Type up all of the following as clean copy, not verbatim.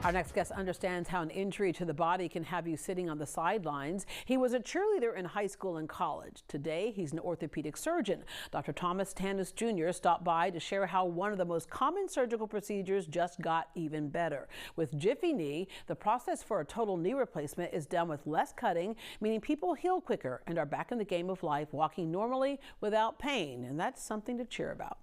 Our next guest understands how an injury to the body can have you sitting on the sidelines. He was a cheerleader in high school and college. Today, he's an orthopedic surgeon. Dr. Tanous Jr. stopped by to share how one of the most common surgical procedures just got even better. With Jiffy Knee, the process for a total knee replacement is done with less cutting, meaning people heal quicker and are back in the game of life, walking normally without pain. And that's something to cheer about.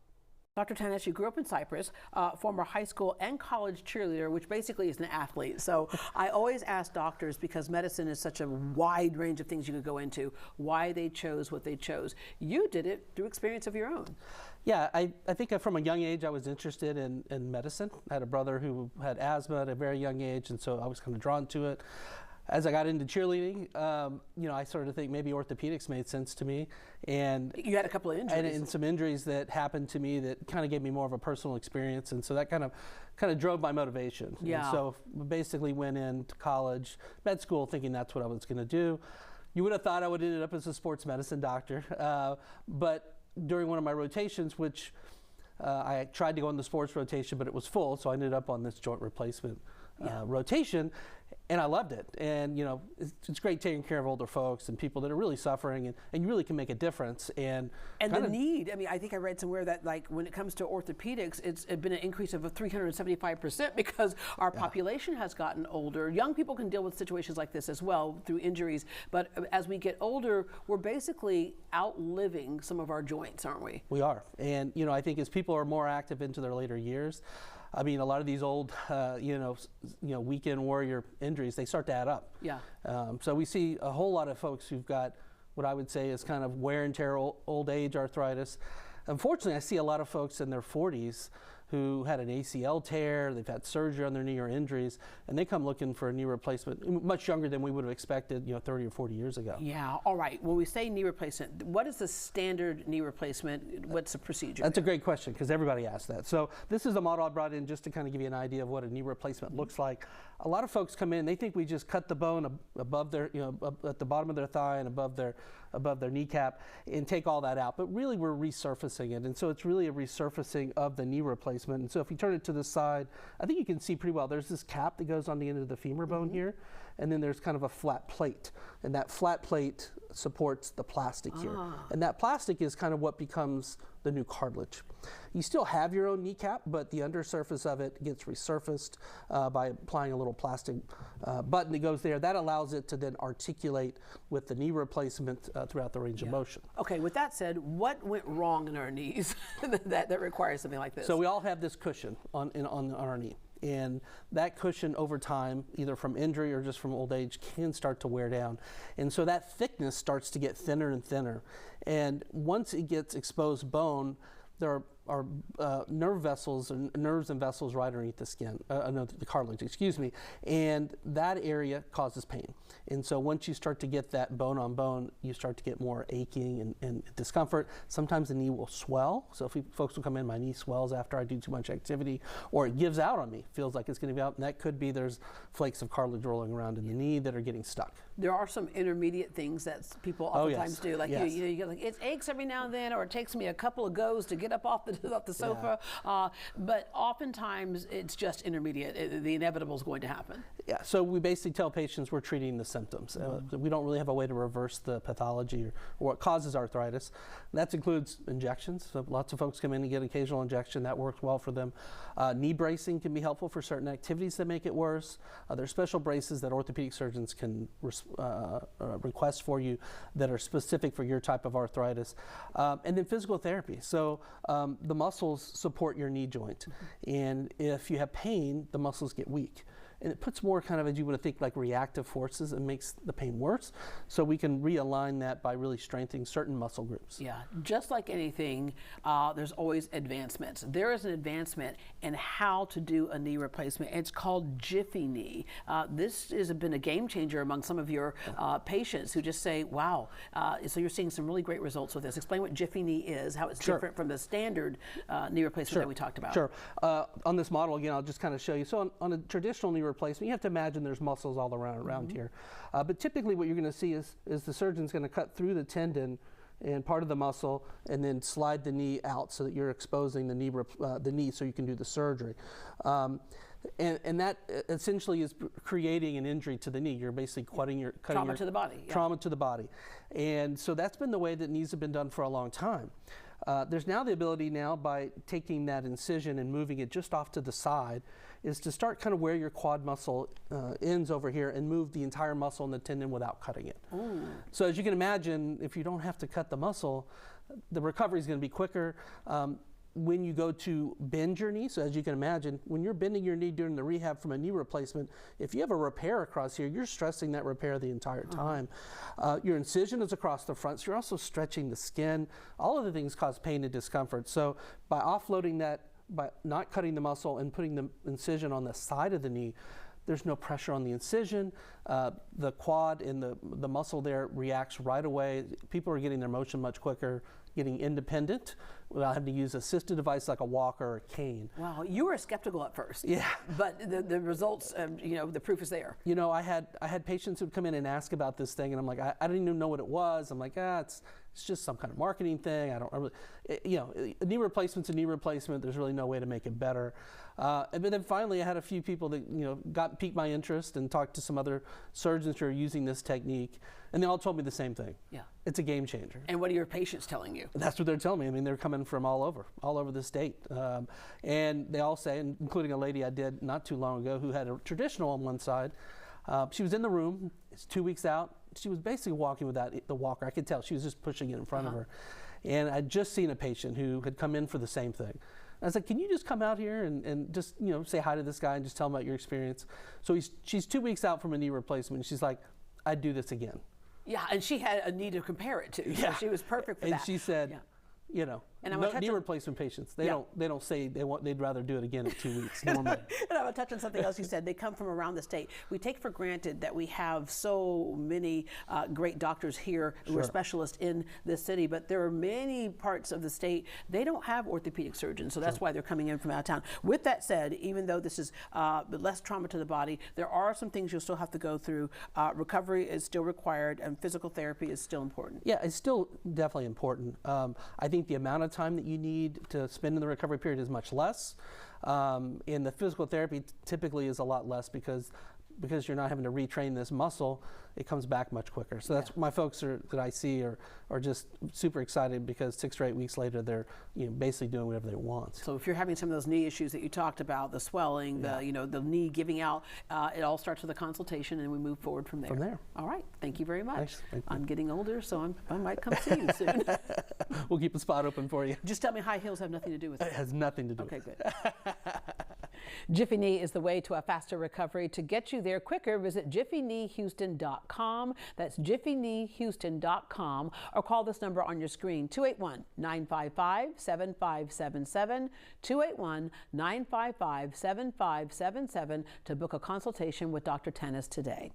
Dr. Tanous, you grew up in Cyprus, former high school and college cheerleader, which basically is an athlete. So I always ask doctors, because medicine is such a wide range of things you could go into, why they chose what they chose. You did it through experience of your own. Yeah, I think from a young age I was interested in medicine. I had a brother who had asthma at a very young age, and so I was kind of drawn to it. As I got into cheerleading, I started to think maybe orthopedics made sense to me. And you had a couple of injuries. And some injuries that happened to me that kind of gave me more of a personal experience, and so that kind of drove my motivation. Yeah. And so basically went into college, med school, thinking that's what I was going to do. You would have thought I would have ended up as a sports medicine doctor, but during one of my rotations, which I tried to go on the sports rotation, but it was full, so I ended up on this joint replacement rotation, and I loved it. And it's great taking care of older folks and people that are really suffering, and you really can make a difference. And the need, I mean, I think I read somewhere that like when it comes to orthopedics, it's been an increase of 375% because our population has gotten older. Young people can deal with situations like this as well through injuries, but as we get older, we're basically outliving some of our joints, aren't we? We are. And I think as people are more active into their later years, I mean, a lot of these old, weekend warrior injuries, they start to add up. Yeah. So we see a whole lot of folks who've got what I would say is kind of wear and tear old age arthritis. Unfortunately, I see a lot of folks in their 40s who had an ACL tear, they've had surgery on their knee or injuries, and they come looking for a knee replacement much younger than we would have expected 30 or 40 years ago. Yeah, all right. When we say knee replacement, what is the standard knee replacement? What's the procedure? That's a great question, because everybody asks that. So this is a model I brought in just to kind of give you an idea of what a knee replacement looks like. A lot of folks come in, they think we just cut the bone above their, at the bottom of their thigh and above their kneecap and take all that out. But really we're resurfacing it. And so it's really a resurfacing of the knee replacement. And so if you turn it to the side, I think you can see pretty well. There's this cap that goes on the end of the femur bone here, and then there's kind of a flat plate. And that flat plate supports the plastic here. And that plastic is kind of what becomes the new cartilage. You still have your own kneecap, but the undersurface of it gets resurfaced by applying a little plastic button that goes there. That allows it to then articulate with the knee replacement throughout the range of motion. Okay, with that said, what went wrong in our knees that requires something like this? So we all have this cushion on our knee. And that cushion over time, either from injury or just from old age, can start to wear down. And so that thickness starts to get thinner and thinner. And once it gets exposed bone, there are nerve vessels and nerves and vessels right underneath the skin, the cartilage, excuse me, and that area causes pain. And so once you start to get that bone on bone, you start to get more aching and discomfort. Sometimes the knee will swell. So if folks will come in, my knee swells after I do too much activity, or it gives out on me, feels like it's going to be out, and that could be there's flakes of cartilage rolling around in the knee that are getting stuck. There are some intermediate things that people oftentimes do, like you get like it aches every now and then, or it takes me a couple of goes to get up off the sofa. But oftentimes it's just intermediate. The inevitable is going to happen. Yeah. So we basically tell patients we're treating the symptoms. We don't really have a way to reverse the pathology or what causes arthritis. That includes injections. So lots of folks come in and get occasional injection. That works well for them. Knee bracing can be helpful for certain activities that make it worse. There's special braces that orthopedic surgeons can request for you that are specific for your type of arthritis. And then physical therapy. So the muscles support your knee joint. And if you have pain, the muscles get weak. And it puts more kind of, as you would think, like reactive forces and makes the pain worse. So we can realign that by really strengthening certain muscle groups. Yeah, just like anything, there's always advancements. There is an advancement in how to do a knee replacement. It's called Jiffy Knee. This has been a game changer among some of your patients who just say, wow, so you're seeing some really great results with this. Explain what Jiffy Knee is, how it's different from the standard knee replacement that we talked about. Sure. On this model, again, I'll just kind of show you. So on a traditional knee replacement, you have to imagine there's muscles all around here. But typically what you're going to see is the surgeon's going to cut through the tendon and part of the muscle and then slide the knee out so that you're exposing the knee so you can do the surgery. And that essentially is creating an injury to the knee. You're basically cutting your trauma to the body. Yeah. Trauma to the body. And so that's been the way that knees have been done for a long time. There's now the ability now, by taking that incision and moving it just off to the side, is to start kind of where your quad muscle ends over here and move the entire muscle and the tendon without cutting it. Ooh. So as you can imagine, if you don't have to cut the muscle, the recovery is going to be quicker. When you go to bend your knee, so as you can imagine, when you're bending your knee during the rehab from a knee replacement, if you have a repair across here, you're stressing that repair the entire time. Your incision is across the front, so you're also stretching the skin. All of the things cause pain and discomfort. So by offloading that, by not cutting the muscle and putting the incision on the side of the knee, there's no pressure on the incision. The quad and the muscle there reacts right away. People are getting their motion much quicker, getting independent without having to use an assisted device like a walker or a cane. Wow, you were skeptical at first. Yeah. But the results, you know, the proof is there. You know, I had patients who'd come in and ask about this thing, and I'm like, I didn't even know what it was. I'm like, it's just some kind of marketing thing. I don't really, you know, a knee replacement's a knee replacement. There's really no way to make it better. But then finally, I had a few people that, you know, piqued my interest and talked to some other surgeons who are using this technique, and they all told me the same thing. Yeah. It's a game changer. And what are your patients telling you? That's what they're telling me. I mean, they're coming from all over the state. And they all say, including a lady I did not too long ago who had a traditional on one side. She was in the room, it's 2 weeks out. She was basically walking without the walker. I could tell she was just pushing it in front of her. And I'd just seen a patient who had come in for the same thing. I was like, can you just come out here and just, you know, say hi to this guy and just tell him about your experience? So she's 2 weeks out from a knee replacement. And she's like, I'd do this again. Yeah, and she had a knee to compare it to. Yeah. So she was perfect for that. And she said, you know, knee replacement patients, they don't say they'd rather do it again in 2 weeks normally. And I would touch on something else you said. They come from around the state. We take for granted that we have so many great doctors here who are specialists in this city, but there are many parts of the state, they don't have orthopedic surgeons, so that's why they're coming in from out of town. With that said, even though this is less trauma to the body, there are some things you'll still have to go through. Recovery is still required, and physical therapy is still important. Yeah, it's still definitely important. I think the amount of time that you need to spend in the recovery period is much less. And the physical therapy typically is a lot less because you're not having to retrain this muscle. It comes back much quicker. So that's my folks that I see are just super excited because 6 or 8 weeks later they're basically doing whatever they want. So if you're having some of those knee issues that you talked about, the swelling, the knee giving out, it all starts with a consultation and we move forward from there. All right, thank you very much. Thanks. Thank you. I'm getting older, so I might come see you soon. We'll keep a spot open for you. Just tell me high heels have nothing to do with it. It has nothing to do with it. Okay, good. Jiffy Knee is the way to a faster recovery. To get you there quicker, visit jiffykneehouston.com. That's jiffykneehouston.com, or call this number on your screen, 281-955-7577, 281-955-7577 to book a consultation with Dr. Tanous today.